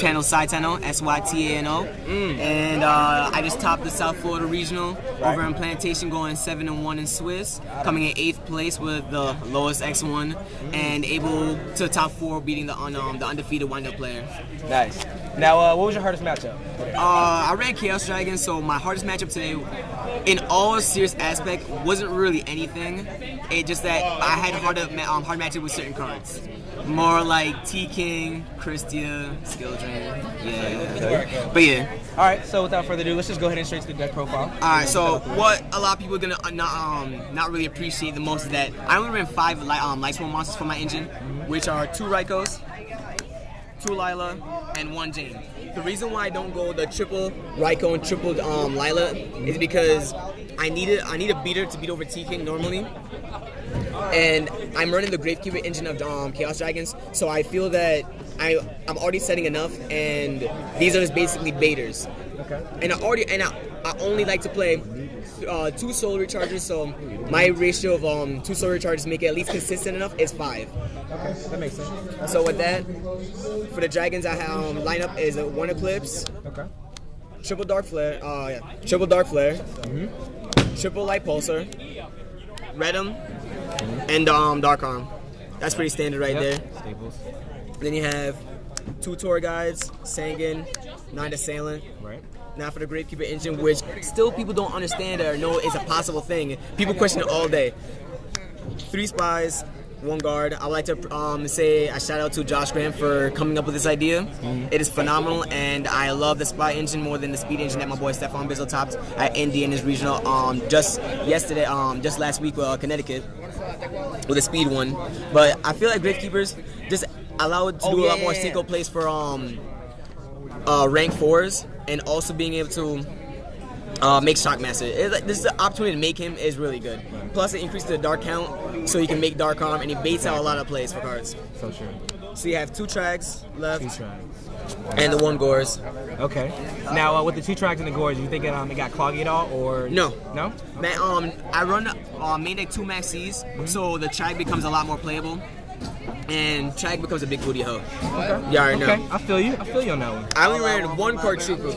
Sytano, Sytano, and I just topped the South Florida Regional over in Plantation, going 7-1 in Swiss, coming in 8th place with the lowest X1, and able to top 4, beating the undefeated wind-up player. Nice. Now, what was your hardest matchup? I ran Chaos Dragon, so my hardest matchup today, in all serious aspect, wasn't really anything. It just that I had hard matchup with certain cards. More like T-King, Christia, Skill Drain, yeah. But yeah. All right, so without further ado, let's just go ahead and straight to the deck profile. All right, so what a lot of people are gonna not really appreciate the most is that I only ran 5 light swarm monsters for my engine, which are 2 Raikos, 2 Lila, and 1 Jane. The reason why I don't go the triple Raiko and triple Lila is because I need a beater to beat over T-King normally. And I'm running the Gravekeeper engine of Chaos Dragons, so I feel that I'm already setting enough, and these are just basically baiters. Okay. And I only like to play 2 solar recharges, so my ratio of 2 solar recharges make it at least consistent enough is 5. Okay, that makes sense. So with that, for the dragons I have lineup is 1 Eclipse, Okay. triple Dark Flare, triple Dark Flare, triple Light Pulsar, Redum, and Dark Arm. That's pretty standard right there. Staples. Then you have 2 Tour Guides, Sangan, 9 Assailant. Right. Now for the Gravekeeper engine, which still people don't understand or know is a possible thing. People question it all day. 3 Spies, 1 Guard. I would like to say a shout out to Josh Graham for coming up with this idea. It is phenomenal, and I love the Spy engine more than the Speed engine that my boy Stefan Bizzle topped at Indy in his regional just last week with Connecticut with a Speed one. But I feel like Gravekeepers just allow it to do a lot more single plays for rank 4s, and also being able to make Shockmaster. This is the opportunity to make him is really good. Plus it increases the dark count, so you can make Dark Arm, and he baits out a lot of plays for cards. So true. So you have 2 Trags left, 2 tracks. and the 1 Gores. Okay. Now, with the 2 tracks and the Gores, you think it got cloggy at all, or No. No? Man, I run main deck 2 Maxis, so the Trag becomes a lot more playable, and Trag becomes a big booty hoe. Okay. You already know. Okay, I feel you on that one. I only ran 1 card trooper.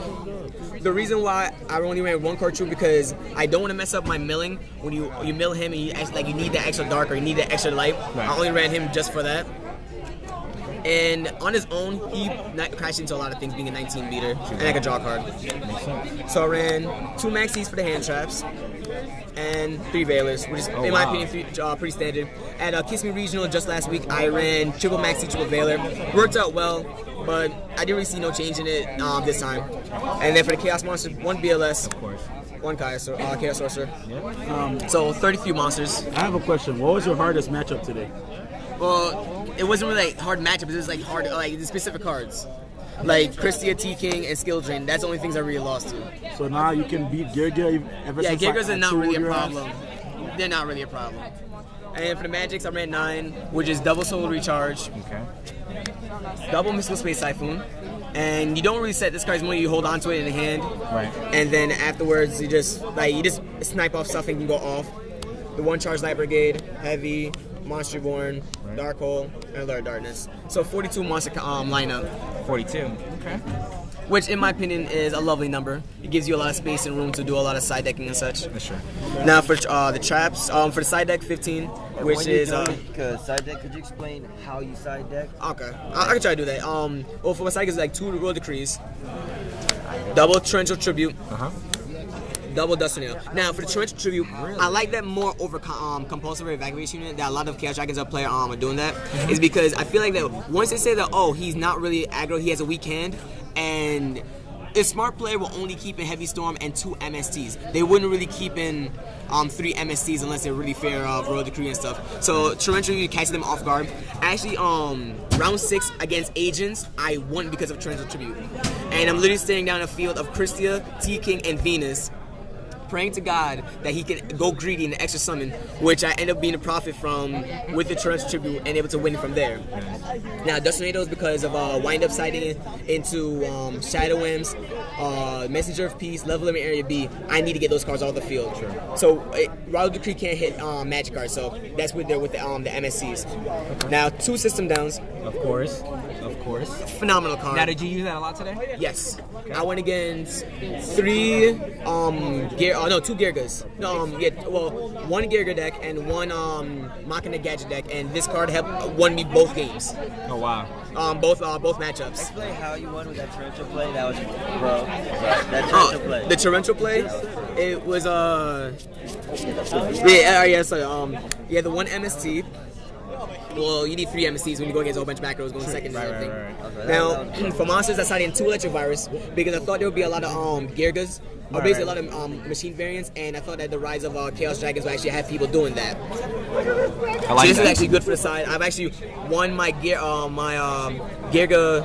The reason why I only ran 1 card trooper because I don't want to mess up my milling. When you mill him and you need that extra dark or you need that extra light. Right. I only ran him just for that. And on his own, he crashed into a lot of things, being a 19 beater, and I could draw a card. So I ran 2 Maxis for the hand traps, and 3 Veilers, which is, in my opinion, pretty standard. At Kiss Me Regional just last week, I ran triple Maxi, triple Veiler. Worked out well, but I didn't really see no change in it this time. And then for the Chaos Monster, 1 BLS, Of course. 1 Chaos Sorcerer. So 33 monsters. I have a question. What was your hardest matchup today? Well, it wasn't really like hard matchups. It was like hard, like the specific cards, like Christia, T-King, and Skill Drain. That's the only things I really lost to. So now you can beat Girga ever Yeah, since Gigas are not really a your ass? problem. They're not really a problem. And for the Magics, I ran 9, which is double Soul Recharge, Okay. double Mystical Space Typhoon, and you don't really set this card's money. You hold onto it in the hand, Right. and then afterwards you just snipe off stuff and can go off. The 1 Charge Light Brigade, Heavy, Monster Born, Dark Hole, and Alert Darkness. So 42 monster lineup, 42. Okay. which in my opinion is a lovely number. It gives you a lot of space and room to do a lot of side decking and such. That's true. Now for the traps, for the side deck 15, which When you is do side deck, could you explain how you side deck? okay. I can try to do that. Well, for my side deck is like 2 Royal Decrees, double Torrential Tribute, double Dust Tornado. Now for the Torrential Tribute, I like that more over compulsory evacuation unit. That a lot of Chaos Dragons are doing that is because I feel like that once they say that he's not really aggro, he has a weak hand, and a smart player will only keep in Heavy Storm and 2 MSTs. They wouldn't really keep in 3 MSTs unless they're really fair Royal Decree and stuff. So Torrential, you catch them off guard. Actually, round 6 against Agents, I won because of Torrential Tribute. And I'm literally staring down a field of Christia, T-King, and Venus. praying to God that he can go greedy in the extra summon, which I end up being a profit from with the Torrential Tribute and able to win from there. Now, Dust Tornadoes because of wind up sighting into Shadow Imps, Messenger of Peace, Level Limit Area B. I need to get those cards off the field. So Rod of Decree can't hit magic cards, so that's with the MSCs. Now, 2 system downs. Of course. Phenomenal card. Now, did you use that a lot today? Yes. Okay. I went against 3 2 Girgas. One Girga deck and one Machina Gadget deck, and this card won me both games. Oh wow. Both matchups. Explain how you won with that torrential play. That was that torrential play. The torrential play, it was the one MST. Well, you need 3 MSCs when you go against a whole bunch of back rows going second and everything. Okay. Now, for monsters, I started in 2 Electric Virus because I thought there would be a lot of Girgas, or basically a lot of machine variants, and I thought that the rise of Chaos Dragons would actually have people doing that. I like this that. is actually good for the side. I've actually won my Girga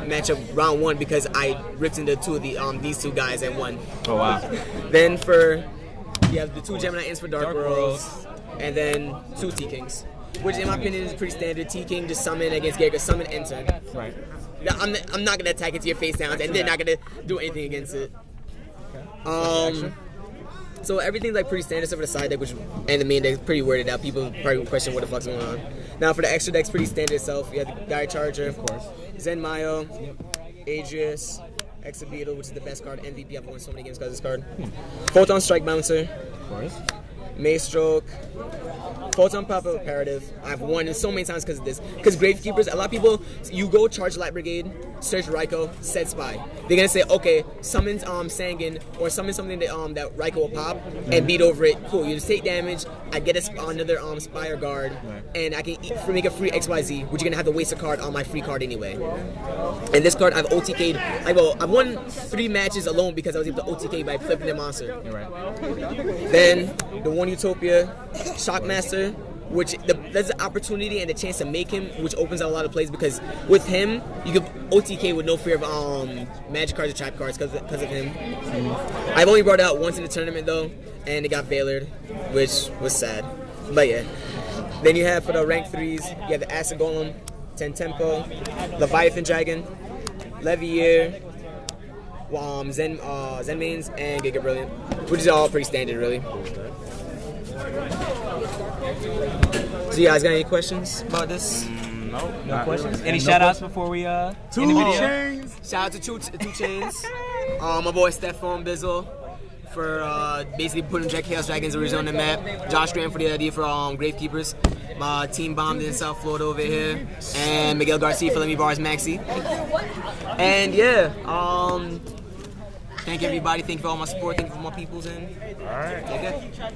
matchup round 1 because I ripped into 2 of these 2 guys and won. Oh wow. Then you have the 2 Gemini Inns for Dark Worlds, and then 2 T-Kings. Which, in my opinion, is pretty standard. T-King just summon against Girga, summon enter. Right. I'm not gonna attack into your face down, and they're not gonna do anything against it. So everything's like pretty standard except for the side deck, and the main deck is pretty worded out. People probably question what the fuck's going on. Now for the extra deck's pretty standard itself. You have the Dire Charger, of course, Zen Mayo, Adrius, Exabeetle, which is the best card. MVP. I've won so many games because of this card. Photon Strike Bouncer, Of course. Maestroke, Photon Pop-Up Imperative. I've won it so many times because of this. Because Gravekeepers, a lot of people, you go charge Light Brigade, search Raikou, set Spy. They're gonna say, okay, summons Sangan or summon something that Raikou will pop and beat over it. Cool, you just take damage. I get another Spire Guard, and I can make a free XYZ, which you're gonna have to waste a card on my free card anyway. And this card I've OTK'd. I've won 3 matches alone because I was able to OTK by flipping the monster. You're right. Then the one Utopia, Shockmaster, which there's an opportunity and a chance to make him, which opens up a lot of plays because with him you can OTK with no fear of magic cards or trap cards because of him. I've only brought it out once in the tournament though, and it got Veilered, which was sad. But yeah. Then you have for the rank 3s, you have the Acid Golem, Ten Tempo, Leviathan Dragon, Levier, Zen Mains, and Giga Brilliant, which is all pretty standard really. So you guys got any questions about this? No questions. Any shout outs before we end the video? Shout out to 2 Chains. My boy Stephon Bizzle for basically putting Chaos Dragons original on the map. Josh Graham for the idea for Gravekeepers. My team bombed in South Florida over here. And Miguel Garcia for letting me borrow his Maxi. And yeah, thank everybody. Thank you for all my support. Thank you for my peoples. And all right, take care.